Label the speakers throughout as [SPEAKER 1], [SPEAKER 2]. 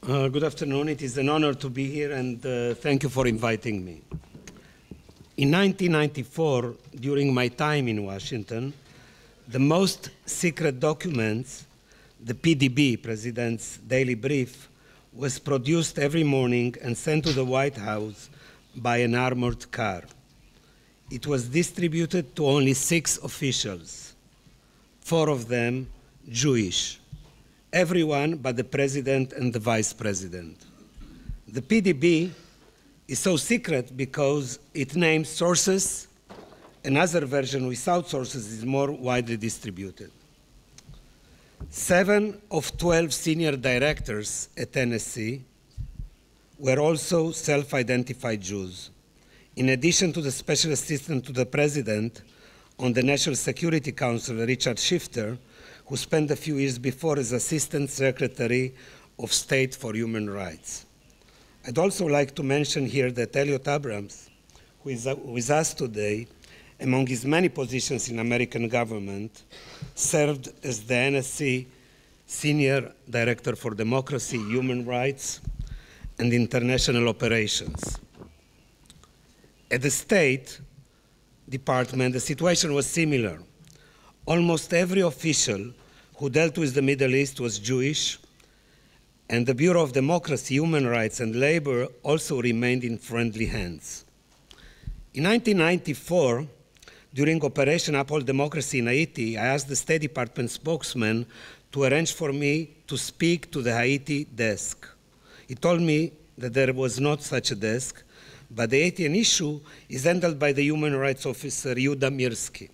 [SPEAKER 1] Good afternoon. It is an honor to be here, and thank you for inviting me. In 1994, during my time in Washington, the most secret documents, the PDB, President's Daily Brief, was produced every morning and sent to the White House by an armored car. It was distributed to only 6 officials, 4 of them Jewish. Everyone but the president and the vice president. The PDB is so secret because it names sources. Another version without sources is more widely distributed. 7 of 12 senior directors at NSC were also self-identified Jews. In addition to the special assistant to the president on the National Security Council, Richard Shifter, who spent a few years before as Assistant Secretary of State for Human Rights. I'd also like to mention here that Elliot Abrams, who is with us today, among his many positions in American government, served as the NSC Senior Director for Democracy, Human Rights, and International Operations. At the State Department, the situation was similar. Almost every official who dealt with the Middle East was Jewish, and the Bureau of Democracy, Human Rights, and Labor also remained in friendly hands. In 1994, during Operation Uphold Democracy in Haiti, I asked the State Department spokesman to arrange for me to speak to the Haiti desk. He told me that there was not such a desk, but the Haitian issue is handled by the Human Rights Officer, Yuda Mirsky.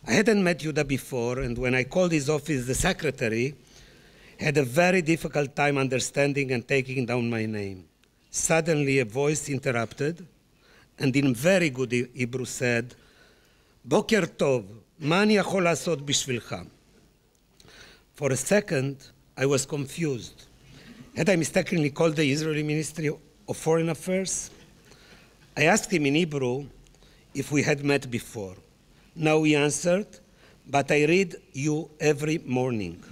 [SPEAKER 1] I hadn't met Yuda before, and when I called his office, the secretary had a very difficult time understanding and taking down my name. Suddenly, a voice interrupted, and in very good Hebrew said, "Boker tov, ma ani yachol la'asot bishvilcha?" For a second, I was confused. Had I mistakenly called the Israeli Ministry of Foreign Affairs? I asked him in Hebrew if we had met before. No, he answered, "But I read you every morning."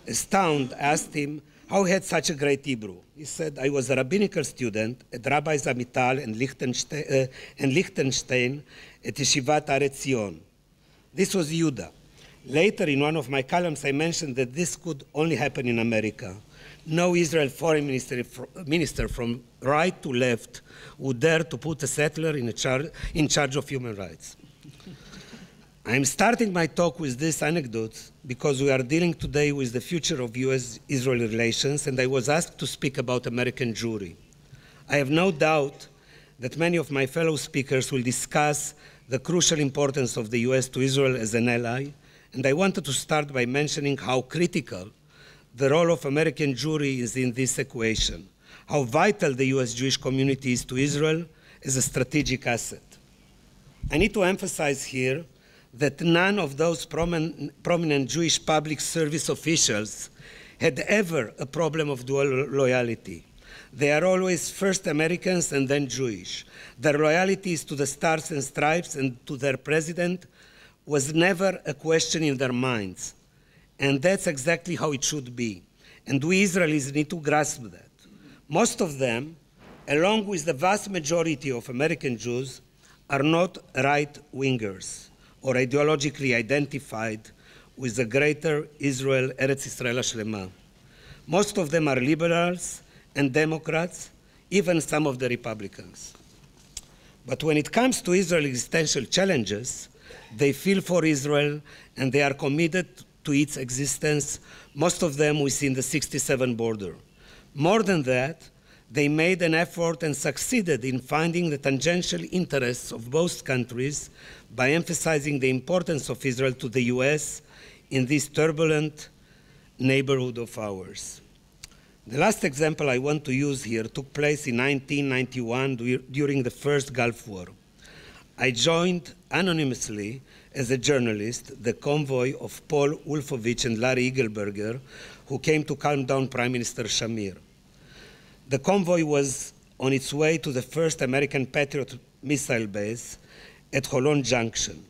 [SPEAKER 1] Astounded, I asked him how he had such a great Hebrew. He said, "I was a rabbinical student at Rabbi Zamital and Liechtenstein at Yeshivat Aretz Zion." This was Yuda. Later, in one of my columns, I mentioned that this could only happen in America. No Israel foreign minister from right to left would dare to put a settler in charge of human rights. I'm starting my talk with this anecdote because we are dealing today with the future of US-Israel relations, and I was asked to speak about American Jewry. I have no doubt that many of my fellow speakers will discuss the crucial importance of the US to Israel as an ally, and I wanted to start by mentioning how critical the role of American Jewry is in this equation, how vital the US Jewish community is to Israel as a strategic asset. I need to emphasize here that none of those prominent Jewish public service officials had ever a problem of dual loyalty. They are always first Americans and then Jewish. Their loyalty is to the Stars and Stripes and to their president was never a question in their minds. And that's exactly how it should be. And we Israelis need to grasp that. Most of them, along with the vast majority of American Jews, are not right-wingers or ideologically identified with the greater Israel, Eretz Yisrael Shlema. Most of them are liberals and Democrats, even some of the Republicans. But when it comes to Israel's existential challenges, they feel for Israel and they are committed to its existence, most of them within the 67 border. More than that, they made an effort and succeeded in finding the tangential interests of both countries by emphasizing the importance of Israel to the US in this turbulent neighborhood of ours. The last example I want to use here took place in 1991 during the first Gulf War. I joined anonymously as a journalist the convoy of Paul Wolfowitz and Larry Eagleberger, who came to calm down Prime Minister Shamir. The convoy was on its way to the first American Patriot missile base at Holon Junction.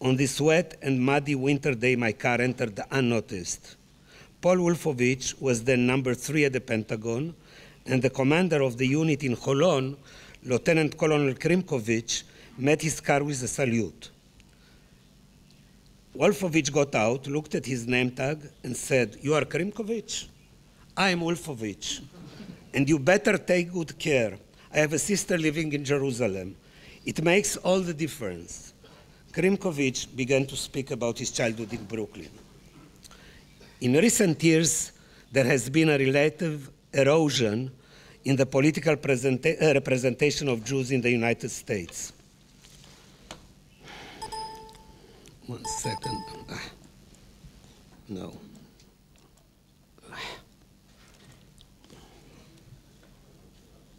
[SPEAKER 1] On this wet and muddy winter day, my car entered unnoticed. Paul Wolfowitz was then number 3 at the Pentagon, and the commander of the unit in Holon, Lieutenant Colonel Krimkovich, met his car with a salute. Wolfowitz got out, looked at his name tag, and said, "You are Krimkovich? I am Wolfowitz, and you better take good care. I have a sister living in Jerusalem. It makes all the difference." Krimkovich began to speak about his childhood in Brooklyn. In recent years, there has been a relative erosion in the political representation of Jews in the United States. One second. No.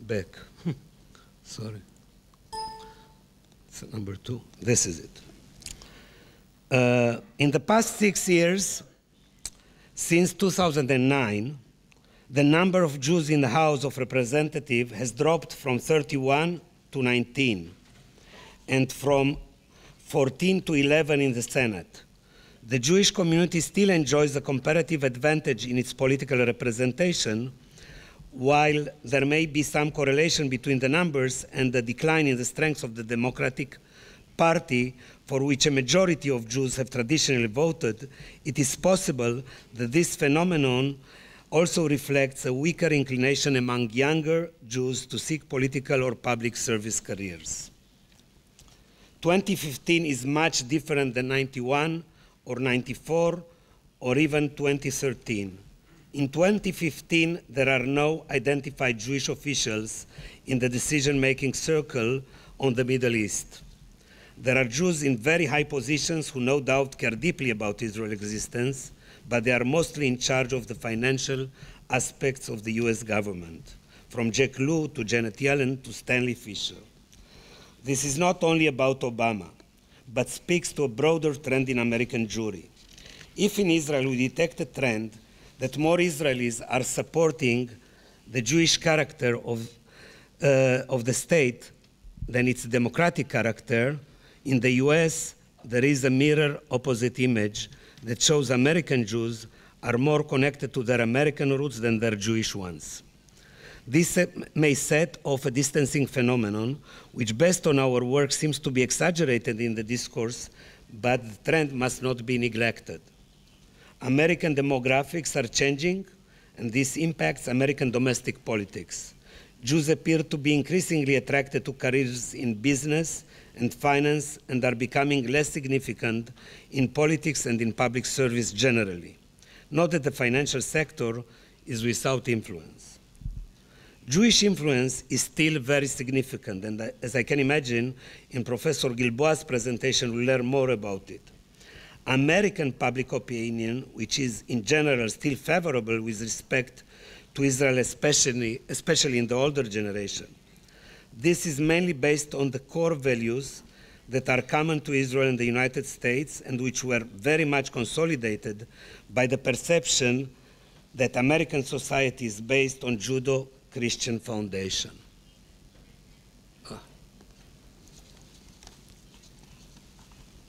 [SPEAKER 1] Back. Sorry. It's number 2. This is it. In the past 6 years, since 2009, the number of Jews in the House of Representatives has dropped from 31 to 19, and from 14 to 11 in the Senate. The Jewish community still enjoys a comparative advantage in its political representation, while there may be some correlation between the numbers and the decline in the strength of the Democratic Party, for which a majority of Jews have traditionally voted. It is possible that this phenomenon also reflects a weaker inclination among younger Jews to seek political or public service careers. 2015 is much different than 91 or 94 or even 2013. In 2015, there are no identified Jewish officials in the decision-making circle on the Middle East. There are Jews in very high positions who no doubt care deeply about Israel's existence, but they are mostly in charge of the financial aspects of the US government, from Jack Lew to Janet Yellen to Stanley Fischer. This is not only about Obama, but speaks to a broader trend in American Jewry. If in Israel we detect a trend that more Israelis are supporting the Jewish character of the state than its democratic character, in the US there is a mirror opposite image that shows American Jews are more connected to their American roots than their Jewish ones. This may set off a distancing phenomenon, which based on our work seems to be exaggerated in the discourse, but the trend must not be neglected. American demographics are changing, and this impacts American domestic politics. Jews appear to be increasingly attracted to careers in business and finance and are becoming less significant in politics and in public service generally. Not that the financial sector is without influence. Jewish influence is still very significant, and as I can imagine, in Professor Gilboa's presentation, we'll learn more about it. American public opinion, which is in general still favorable with respect to Israel, especially in the older generation. This is mainly based on the core values that are common to Israel and the United States, and which were very much consolidated by the perception that American society is based on Judeo-Christian foundation.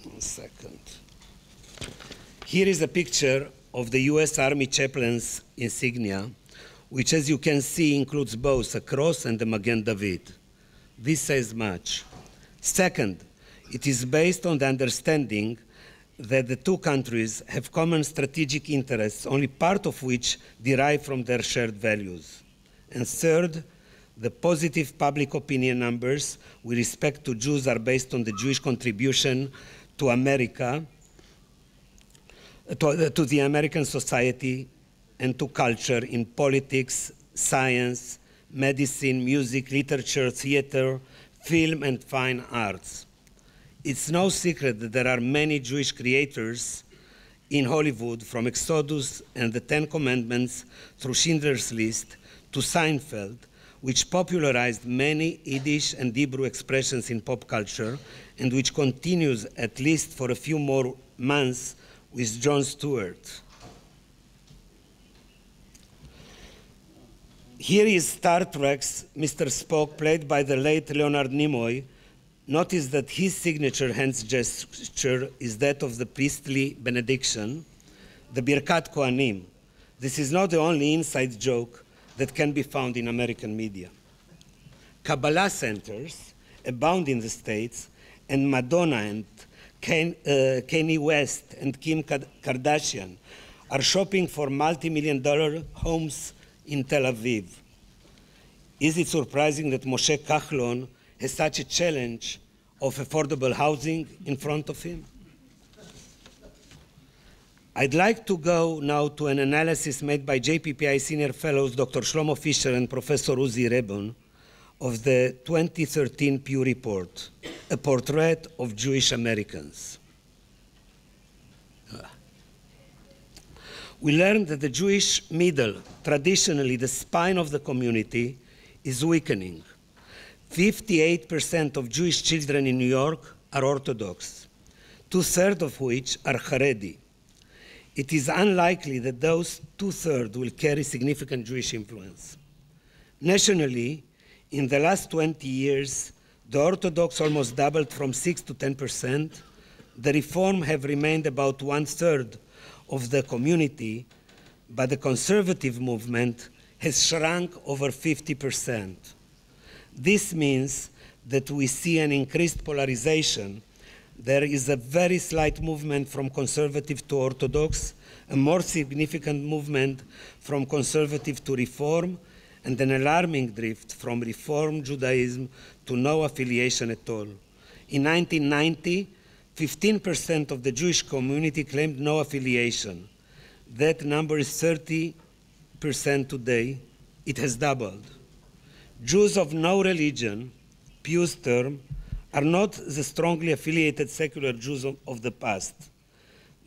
[SPEAKER 1] One second. Here is a picture of the US Army chaplain's insignia, which, as you can see, includes both a cross and a Magen David. This says much. Second, it is based on the understanding that the two countries have common strategic interests, only part of which derive from their shared values. And third, the positive public opinion numbers with respect to Jews are based on the Jewish contribution to America, to the American society and to culture in politics, science, medicine, music, literature, theater, film, and fine arts. It's no secret that there are many Jewish creators in Hollywood, from Exodus and the Ten Commandments through Schindler's List to Seinfeld, which popularized many Yiddish and Hebrew expressions in pop culture, and which continues at least for a few more months with Jon Stewart. Here is Star Trek's Mr. Spock, played by the late Leonard Nimoy. Notice that his signature hand gesture is that of the priestly benediction, the Birkat Kohanim, This is not the only inside joke that can be found in American media. Kabbalah centers abound in the States, and Madonna and Kanye West and Kim Kardashian are shopping for multi-million-dollar homes in Tel Aviv. Is it surprising that Moshe Kahlon has such a challenge of affordable housing in front of him? I'd like to go now to an analysis made by JPPI senior fellows Dr. Shlomo Fisher and Professor Uzi Rebon of the 2013 Pew Report, A Portrait of Jewish Americans. We learned that the Jewish middle, traditionally the spine of the community, is weakening. 58% of Jewish children in New York are Orthodox, 2/3 of which are Haredi. It is unlikely that those 2/3 will carry significant Jewish influence. Nationally, in the last 20 years, the Orthodox almost doubled from 6 to 10%. The Reform have remained about 1/3 of the community, but the conservative movement has shrunk over 50%. This means that we see an increased polarization. There is a very slight movement from conservative to Orthodox, a more significant movement from conservative to Reform, and an alarming drift from Reform Judaism to no affiliation at all. In 1990, 15% of the Jewish community claimed no affiliation. That number is 30% today. It has doubled. Jews of no religion, Pew's term, are not the strongly affiliated secular Jews of the past.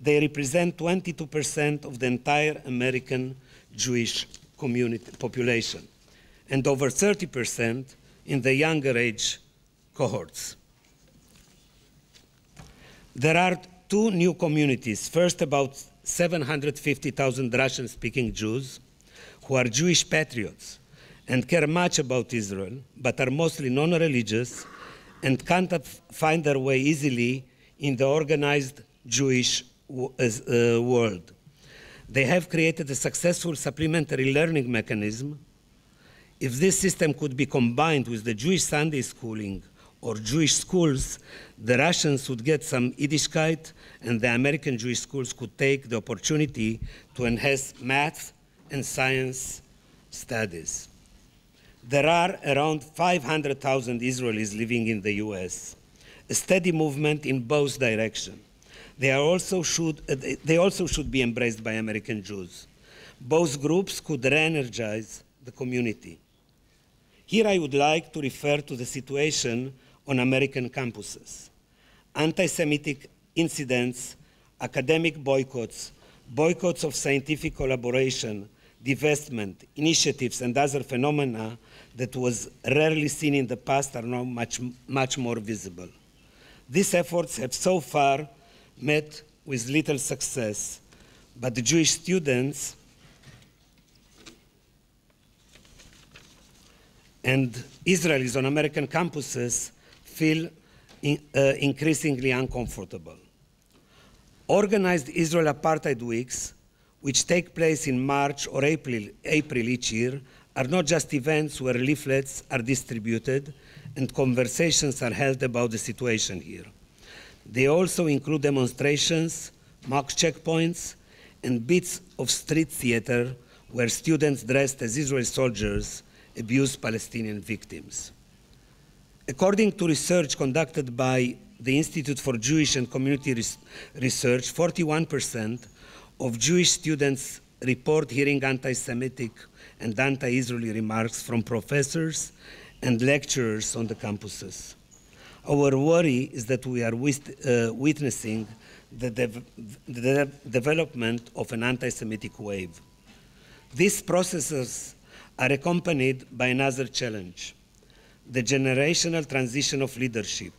[SPEAKER 1] They represent 22% of the entire American Jewish community population, and over 30% in the younger age cohorts. There are two new communities. First, about 750,000 Russian-speaking Jews who are Jewish patriots and care much about Israel, but are mostly non-religious and can't find their way easily in the organized Jewish world. They have created a successful supplementary learning mechanism. If this system could be combined with the Jewish Sunday schooling or Jewish schools, the Russians would get some Yiddishkeit, and the American Jewish schools could take the opportunity to enhance math and science studies. There are around 500,000 Israelis living in the US, a steady movement in both directions. They also should be embraced by American Jews. Both groups could re-energize the community. Here I would like to refer to the situation on American campuses. Anti-Semitic incidents, academic boycotts, boycotts of scientific collaboration, divestment, initiatives, and other phenomena that was rarely seen in the past are now much more visible. These efforts have so far met with little success, but the Jewish students and Israelis on American campuses feel increasingly uncomfortable. Organized Israel Apartheid Weeks, which take place in March or April each year, are not just events where leaflets are distributed and conversations are held about the situation here. They also include demonstrations, mock checkpoints, and bits of street theater where students dressed as Israeli soldiers abuse Palestinian victims. According to research conducted by the Institute for Jewish and Community Research, 41% of Jewish students report hearing anti-Semitic and anti-Israeli remarks from professors and lecturers on the campuses. Our worry is that we are witnessing the development of an anti-Semitic wave. These processes are accompanied by another challenge, the generational transition of leadership.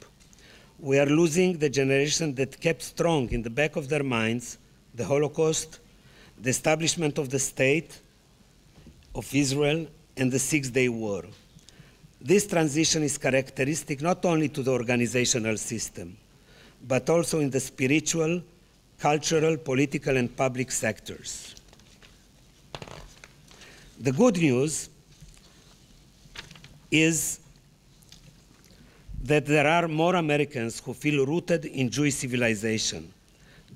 [SPEAKER 1] We are losing the generation that kept strong in the back of their minds the Holocaust, the establishment of the State of Israel, and the Six-Day War. This transition is characteristic not only to the organizational system, but also in the spiritual, cultural, political, and public sectors. The good news is that there are more Americans who feel rooted in Jewish civilization.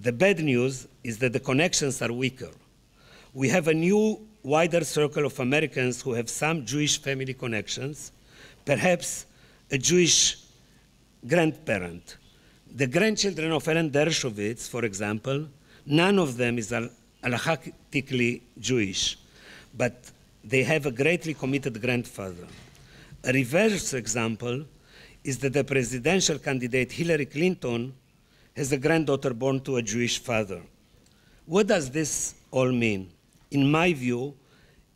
[SPEAKER 1] The bad news is that the connections are weaker. We have a new, wider circle of Americans who have some Jewish family connections, perhaps a Jewish grandparent. The grandchildren of Ellen Dershowitz, for example, none of them is halachically Jewish, but they have a greatly committed grandfather. A reverse example is that the presidential candidate Hillary Clinton has a granddaughter born to a Jewish father. What does this all mean? In my view,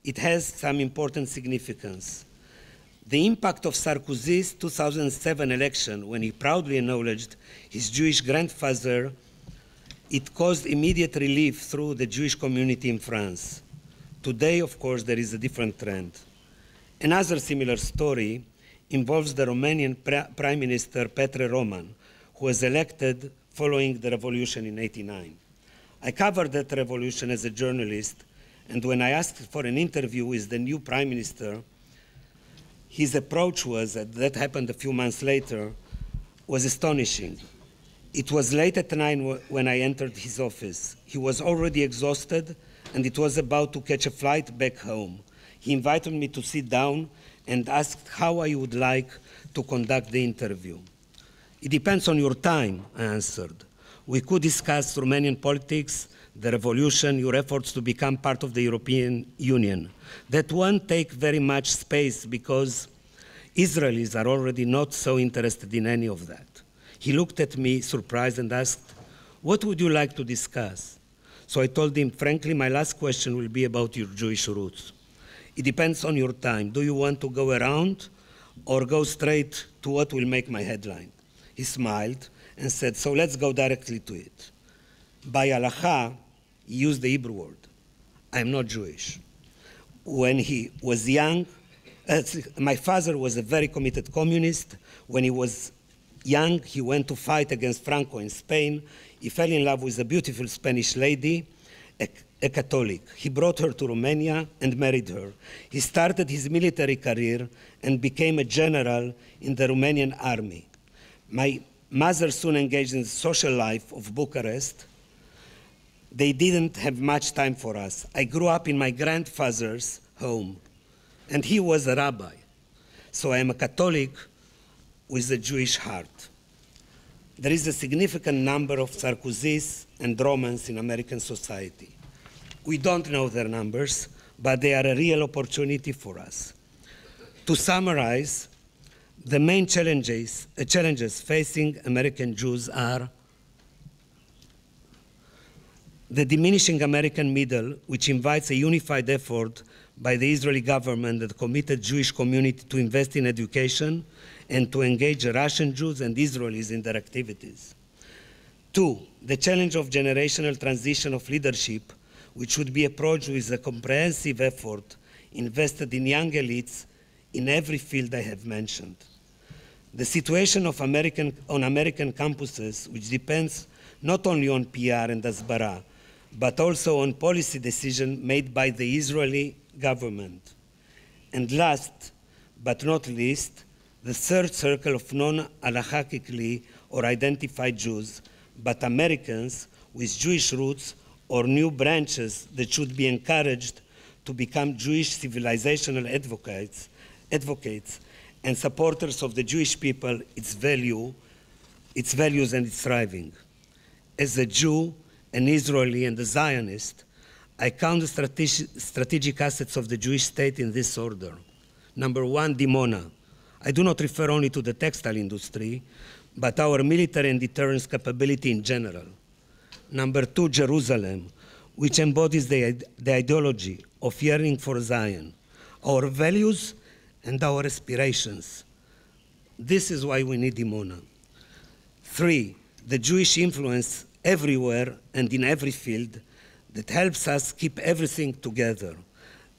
[SPEAKER 1] it has some important significance. The impact of Sarkozy's 2007 election, when he proudly acknowledged his Jewish grandfather, it caused immediate relief through the Jewish community in France. Today, of course, there is a different trend. Another similar story involves the Romanian Prime Minister Petre Roman, who was elected following the revolution in '89. I covered that revolution as a journalist, and when I asked for an interview with the new Prime Minister, his approach was, that happened a few months later, was astonishing. It was late at night when I entered his office. He was already exhausted, and it was about to catch a flight back home. He invited me to sit down and asked how I would like to conduct the interview. It depends on your time, I answered. We could discuss Romanian politics, the revolution, your efforts to become part of the European Union. That won't take very much space because Israelis are already not so interested in any of that. He looked at me surprised and asked, what would you like to discuss? So I told him, frankly, my last question will be about your Jewish roots. It depends on your time. Do you want to go around or go straight to what will make my headline? He smiled and said, so let's go directly to it. By halacha, he used the Hebrew word. I'm not Jewish. When he was young, my father was a very committed communist. When he was young, he went to fight against Franco in Spain. He fell in love with a beautiful Spanish lady, a Catholic. He brought her to Romania and married her. He started his military career and became a general in the Romanian army. My mother soon engaged in the social life of Bucharest. They didn't have much time for us. I grew up in my grandfather's home, and he was a rabbi. So I am a Catholic with a Jewish heart. There is a significant number of Sarkozys and Romans in American society. We don't know their numbers, but they are a real opportunity for us. To summarize, the main challenges facing American Jews are the diminishing American middle, which invites a unified effort by the Israeli government and the committed Jewish community to invest in education and to engage Russian Jews and Israelis in their activities. 2, the challenge of generational transition of leadership, which should be approached with a comprehensive effort invested in young elites in every field I have mentioned. The situation of on American campuses, which depends not only on PR and Asbara, but also on policy decisions made by the Israeli government. And last but not least, the third circle of non-halachically or identified Jews, but Americans with Jewish roots or new branches that should be encouraged to become Jewish civilizational advocates and supporters of the Jewish people, its values and its thriving. As a Jew, an Israeli, and a Zionist, I count the strategic assets of the Jewish state in this order. Number 1, Dimona. I do not refer only to the textile industry, but our military and deterrence capability in general. Number 2, Jerusalem, which embodies the ideology of yearning for Zion, our values and our aspirations. This is why we need Dimona. 3, the Jewish influence everywhere and in every field that helps us keep everything together.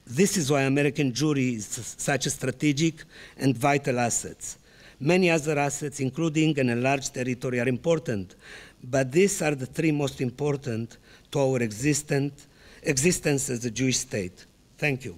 [SPEAKER 1] This is why American Jewry is such a strategic and vital asset. Many other assets, including an enlarged territory, are important, but these are the 3 most important to our existence as a Jewish state. Thank you.